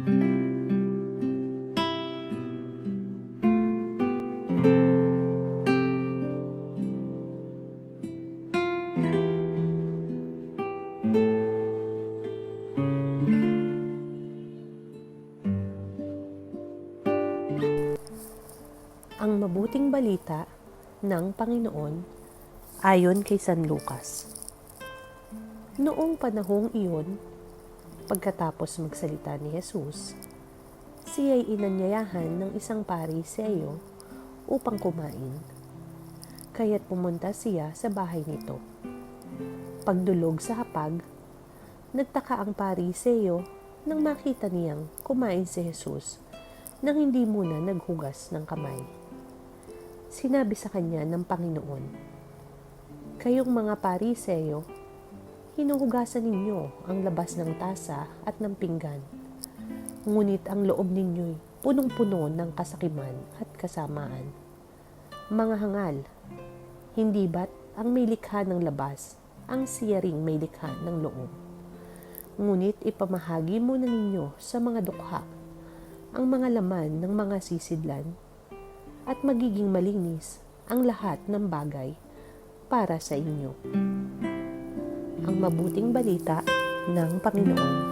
Ang mabuting balita ng Panginoon ayon kay San Lucas. Noong panahong iyon, pagkatapos magsalita ni Jesus, siya'y inanyayahan ng isang pariseyo upang kumain. Kaya't pumunta siya sa bahay nito. Pagdulog sa hapag, nagtaka ang pariseyo nang makita niyang kumain si Jesus nang hindi muna naghugas ng kamay. Sinabi sa kanya ng Panginoon, "Kayong mga pariseyo, hinuhugasan ninyo ang labas ng tasa at ng pinggan, ngunit ang loob ninyo'y punong-puno ng kasakiman at kasamaan. Mga hangal, hindi ba't ang may likha ng labas ang siya ring may likha ng loob? Ngunit ipamahagi muna ninyo sa mga dukha ang mga laman ng mga sisidlan at magiging malinis ang lahat ng bagay para sa inyo." Ang mabuting balita ng Panginoon.